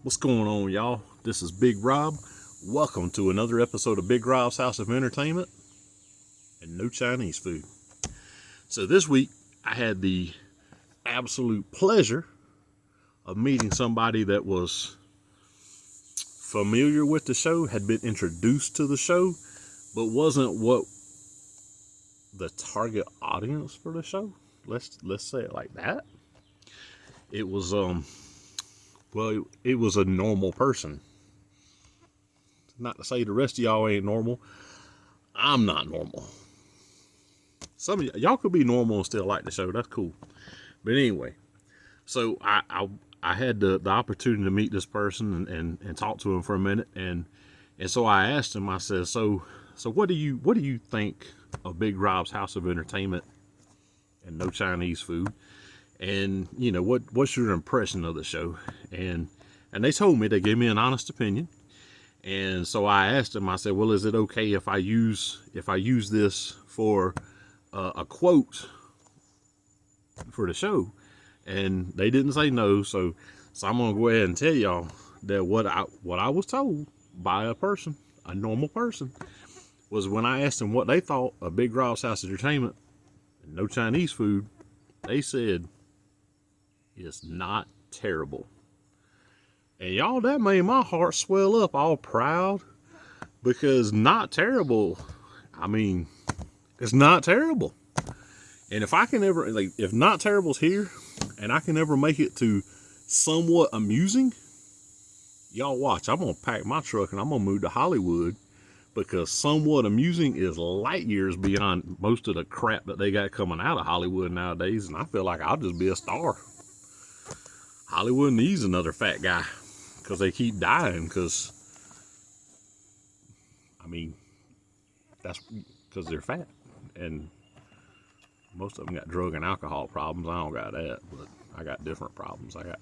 What's going on, y'all? This is Big Rob. Welcome to another episode of Big Rob's House of Entertainment and No Chinese Food. So this week, I had the absolute pleasure of meeting somebody that was familiar with the show, had been introduced to the show, but wasn't what the target audience for the show. Let's say it like that. It was it was a normal person. Not to say the rest of y'all ain't normal. I'm not normal. Some of y'all could be normal and still like the show. That's cool. But anyway, so I had the opportunity to meet this person and talk to him for a minute, and so I asked him. I said, so what do you think of Big Rob's House of Entertainment and No Chinese Food? And you know, what's your impression of the show? And they told me, they gave me an honest opinion. And so I asked him, I said, well, is it okay if I use this for a quote for the show? And they didn't say no. So I'm gonna go ahead and tell y'all that what I was told by a normal person, was when I asked them what they thought of Big Rob's House of Entertainment and No Chinese Food, they said it's not terrible. And y'all, that made my heart swell up all proud, because not terrible, I mean, it's not terrible. And if I can ever, if not terrible's here and I can ever make it to somewhat amusing, y'all watch, I'm going to pack my truck and I'm going to move to Hollywood, because somewhat amusing is light years beyond most of the crap that they got coming out of Hollywood nowadays. And I feel like I'll just be a star. Hollywood needs another fat guy, because they keep dying. Because, I mean, that's because they're fat. And most of them got drug and alcohol problems. I don't got that, but I got different problems. I got,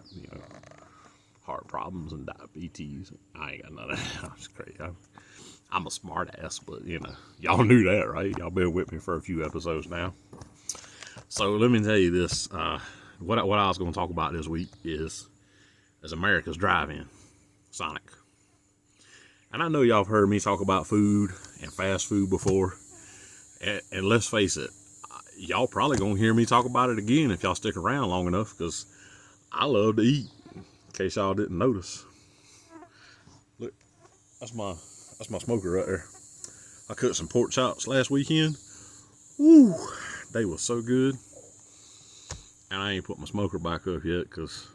heart problems and diabetes. I ain't got none of that. I'm just crazy. I'm a smart ass, but y'all knew that, right? Y'all been with me for a few episodes now. So let me tell you this. What I was going to talk about this week is America's Drive-In, Sonic. And I know y'all have heard me talk about food and fast food before. And let's face it, y'all probably going to hear me talk about it again if y'all stick around long enough, because I love to eat, in case y'all didn't notice. Look, that's my smoker right there. I cooked some pork chops last weekend. Woo, they were so good. And I ain't put my smoker back up yet, because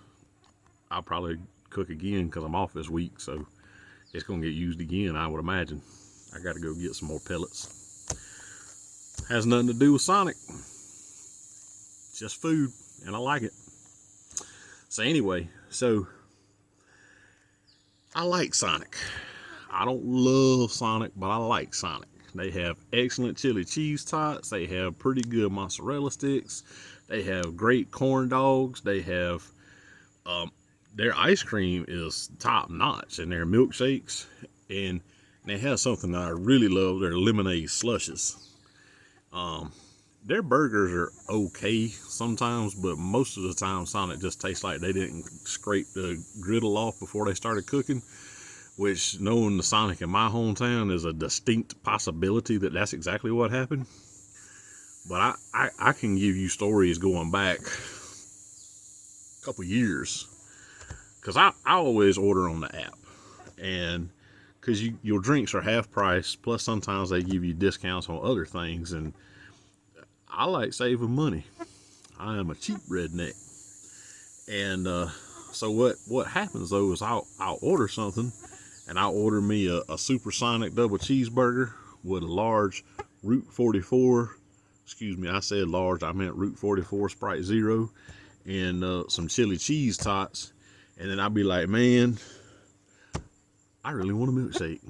I'll probably cook again, because I'm off this week. So it's going to get used again, I would imagine. I got to go get some more pellets. Has nothing to do with Sonic. Just food, and I like it. So anyway, I like Sonic. I don't love Sonic, but I like Sonic. They have excellent chili cheese tots. They have pretty good mozzarella sticks. They have great corn dogs. They have, their ice cream is top notch, and their milkshakes. And they have something that I really love, their lemonade slushes. Their burgers are okay sometimes, but most of the time Sonic just tastes like they didn't scrape the griddle off before they started cooking, which, knowing the Sonic in my hometown, is a distinct possibility that that's exactly what happened. But I can give you stories going back a couple years, because I always order on the app, and because your drinks are half price, plus sometimes they give you discounts on other things, and I like saving money. I am a cheap redneck. And so what happens though is I'll order something, and I'll order me a supersonic double cheeseburger with a large Route 44. Excuse me, I said large, I meant Route 44 Sprite Zero, and some chili cheese tots. And then I'll be like, man, I really want a milkshake.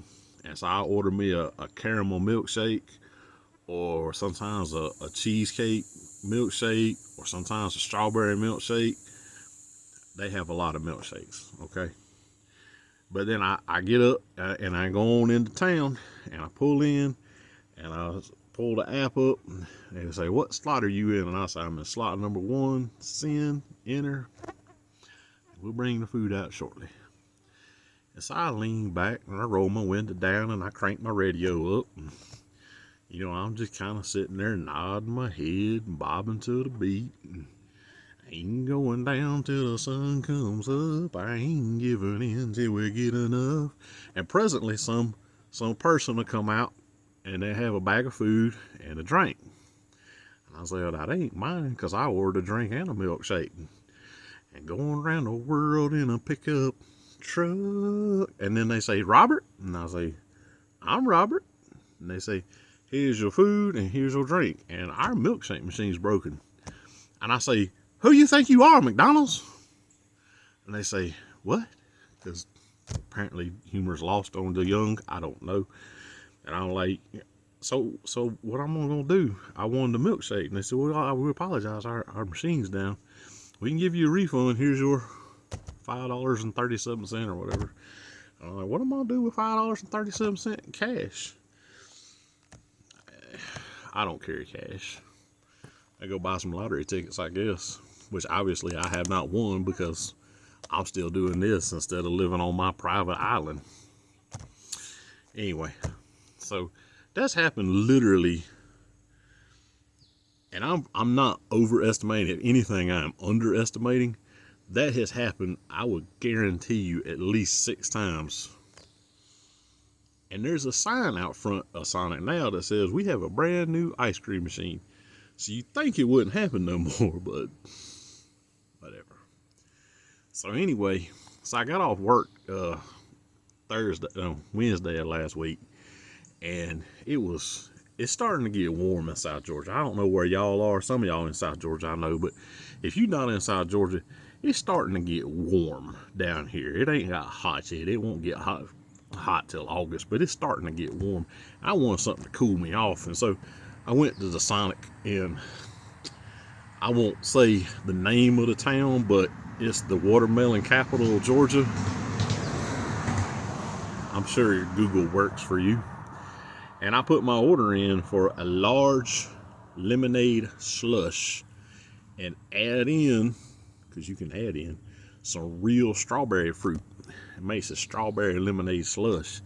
And so I'll order me a caramel milkshake, or sometimes a cheesecake milkshake, or sometimes a strawberry milkshake. They have a lot of milkshakes, okay? But then I get up and I go on into town, and I pull in, and I pull the app up, and they say, what slot are you in? And I say, I'm in slot number 1, send, enter. We'll bring the food out shortly. And so I lean back and I roll my window down and I crank my radio up. And, you know, I'm just kind of sitting there nodding my head and bobbing to the beat. And ain't going down till the sun comes up. I ain't giving in till we get enough. And presently some person will come out and they have a bag of food and a drink. And I said, that ain't mine, because I ordered a drink and a milkshake. And going around the world in a pickup truck. And then they say, Robert? And I say, I'm Robert. And they say, here's your food and here's your drink. And our milkshake machine's broken. And I say, who you think you are, McDonald's? And they say, what? Because apparently humor's lost on the young. I don't know. And I'm like, so what I'm going to do? I wanted the milkshake. And they said, well, we apologize. Our machine's down. We can give you a refund. Here's your $5.37 or whatever. And I'm like, what am I going to do with $5.37 in cash? I don't carry cash. I go buy some lottery tickets, I guess. Which obviously I have not won, because I'm still doing this instead of living on my private island. Anyway, so that's happened literally, and I'm not overestimating. If anything, I'm underestimating. That has happened, I would guarantee you, at least 6 times. And there's a sign out front of Sonic now that says we have a brand new ice cream machine. So you think it wouldn't happen no more, but whatever. So anyway, so I got off work Wednesday of last week, and it's starting to get warm in South Georgia. I don't know where y'all are. Some of y'all in South Georgia, I know, but if you're not in South Georgia, it's starting to get warm down here. It ain't got hot yet. It won't get hot till August, but it's starting to get warm. I wanted something to cool me off, and so I went to the Sonic, and I won't say the name of the town, but it's the watermelon capital of Georgia. I'm sure Google works for you. And I put my order in for a large lemonade slush, and add in, because you can add in, some real strawberry fruit. It makes a strawberry lemonade slush.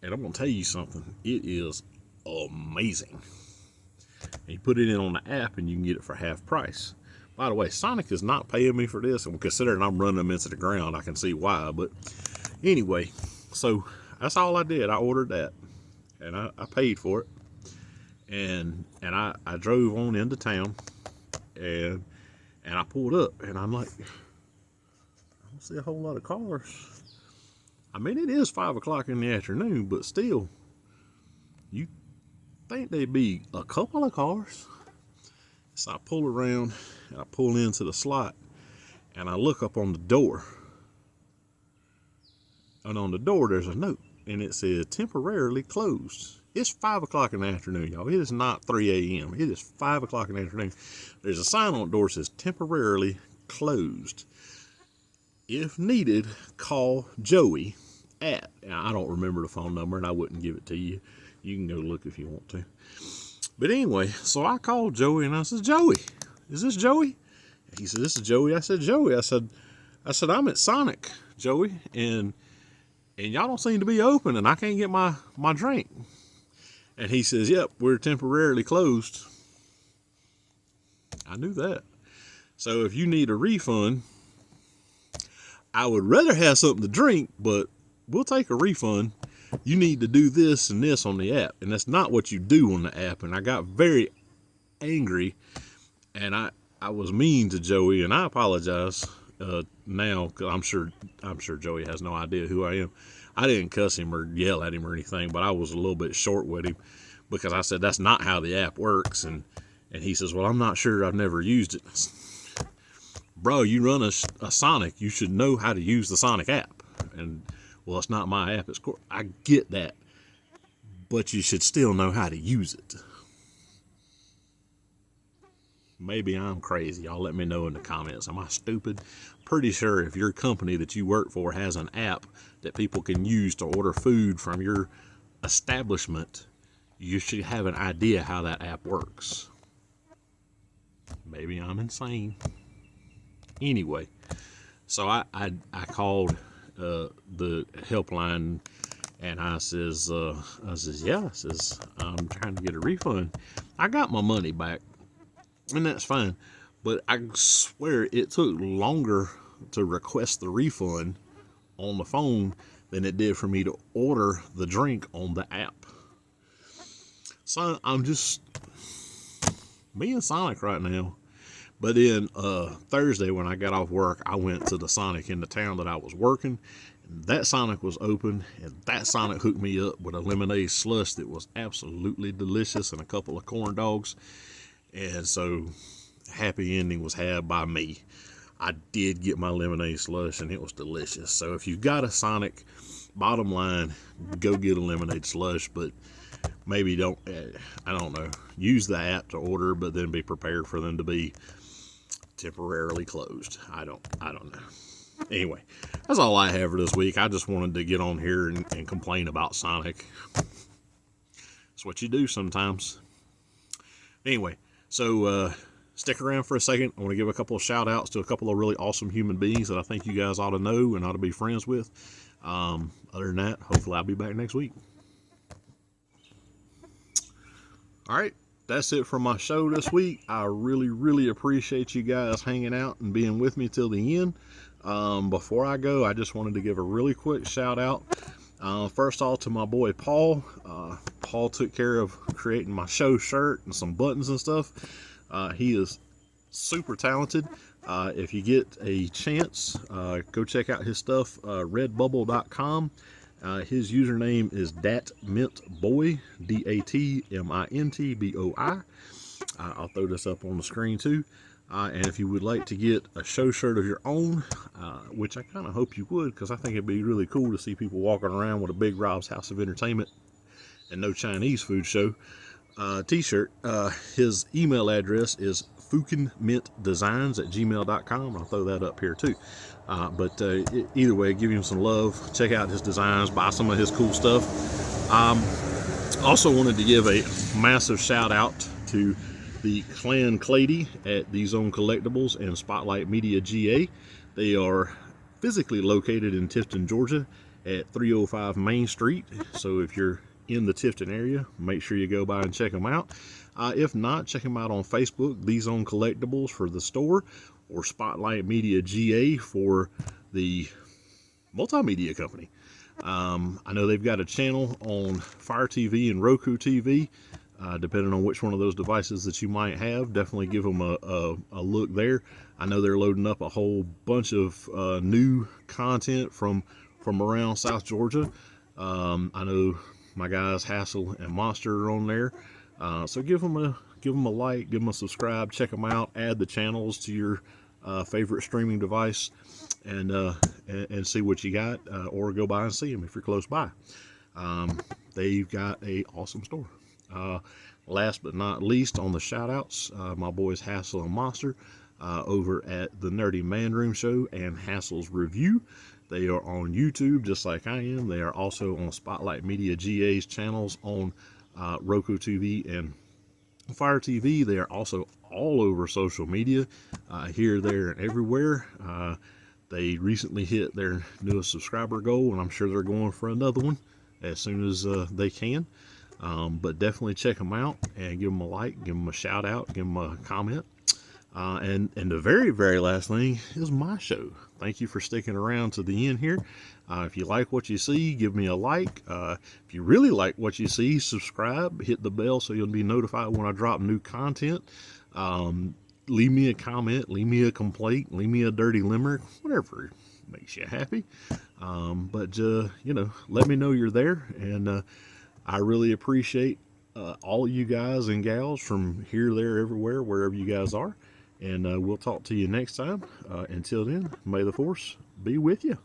And I'm going to tell you something. It is amazing. And you put it in on the app and you can get it for half price. By the way, Sonic is not paying me for this. And considering I'm running them into the ground, I can see why. But anyway, so that's all I did. I ordered that. And I paid for it. And I drove on into town. And I pulled up. And I'm like, I don't see a whole lot of cars. I mean, it is 5 o'clock in the afternoon, but still, you think there'd be a couple of cars. So I pull around and I pull into the slot, and I look up on the door. And on the door, there's a note, and it says temporarily closed. It's 5 o'clock in the afternoon, y'all. It is not 3 a.m. It is 5 o'clock in the afternoon. There's a sign on the door that says temporarily closed. If needed, call Joey at, I don't remember the phone number, and I wouldn't give it to you. You can go look if you want to. But anyway, so I called Joey, and I said, Joey, is this Joey? He said, this is Joey. I said, Joey, I said, I'm at Sonic, Joey, and y'all don't seem to be open, and I can't get my drink. And he says, yep, we're temporarily closed. I knew that. So if you need a refund, I would rather have something to drink, but we'll take a refund. You need to do this and this on the app. And that's not what you do on the app. And I got very angry, and I was mean to Joey, and I apologize now, because I'm sure Joey has no idea who I am. I didn't cuss him or yell at him or anything, but I was a little bit short with him, because I said that's not how the app works. And he says, well, I'm not sure, I've never used it. Bro, you run a Sonic, you should know how to use the Sonic app. And well, it's not my app, it's I get that, but you should still know how to use it. Maybe I'm crazy. Y'all let me know in the comments. Am I stupid? Pretty sure if your company that you work for has an app that people can use to order food from your establishment, you should have an idea how that app works. Maybe I'm insane. Anyway, so I called the helpline, and I says, yeah, I says, I'm trying to get a refund. I got my money back, and that's fine. But I swear it took longer to request the refund on the phone than it did for me to order the drink on the app. So I'm just being Sonic right now. But then Thursday when I got off work, I went to the Sonic in the town that I was working. And that Sonic was open, and that Sonic hooked me up with a lemonade slush that was absolutely delicious and a couple of corn dogs. And so happy ending was had by me. I did get my lemonade slush, and it was delicious. So if you've got a Sonic, bottom line, go get a lemonade slush, but maybe don't, I don't know, use the app to order, but then be prepared for them to be temporarily closed. I don't know. Anyway, that's all I have for this week. I just wanted to get on here and complain about Sonic. It's what you do sometimes. Anyway, so stick around for a second. I want to give a couple of shout outs to a couple of really awesome human beings that I think you guys ought to know and ought to be friends with. Other than that, hopefully I'll be back next week. All right, that's it for my show this week. I really appreciate you guys hanging out and being with me till the end. Before I go, I just wanted to give a really quick shout out. First off to my boy Paul. Paul took care of creating my show shirt and some buttons and stuff. He is super talented. If you get a chance, go check out his stuff, redbubble.com. His username is datmintboy, DATMINTBOI. I'll throw this up on the screen too. And if you would like to get a show shirt of your own, which I kind of hope you would, because I think it'd be really cool to see people walking around with a big Rob's House of Entertainment and No Chinese Food Show t-shirt, his email address is fukinmintdesigns@gmail.com. I'll throw that up here too. But either way, give him some love. Check out his designs, buy some of his cool stuff. Also wanted to give a massive shout out to the Clan Clady at the Zone Collectables and Spotlight Media GA. They are physically located in Tifton, Georgia at 305 Main Street. So if you're in the Tifton area, make sure you go by and check them out. If not, check them out on Facebook, The Zone Collectables for the store, or Spotlight Media GA for the multimedia company. I know they've got a channel on FireTV and Roku TV, depending on which one of those devices that you might have. Definitely give them a look there. I know they're loading up a whole bunch of new content from around South Georgia. I know my guys Hassel and Monster are on there, so give them a like, give them a subscribe, check them out, add the channels to your favorite streaming device, and see what you got, or go by and see them if you're close by. They've got a awesome store. Last but not least, on the shout outs, my boys Hassel and Monster over at the Nerdy Man Room Show and Hassel's Review. They are on YouTube just like I am. They are also on Spotlight Media GA's channels on Roku TV and Fire TV. They are also all over social media, here, there, and everywhere. They recently hit their newest subscriber goal, and I'm sure they're going for another one as soon as they can. But definitely check them out and give them a like, give them a shout out, give them a comment. And the very last thing is my show. Thank you for sticking around to the end here. If you like what you see, give me a like. If you really like what you see, subscribe, hit the bell so you'll be notified when I drop new content. Leave me a comment, leave me a complaint, leave me a dirty limerick, whatever makes you happy. But you know, let me know you're there, and I really appreciate all you guys and gals from here, there, everywhere, wherever you guys are. And we'll talk to you next time. Until then, may the force be with you.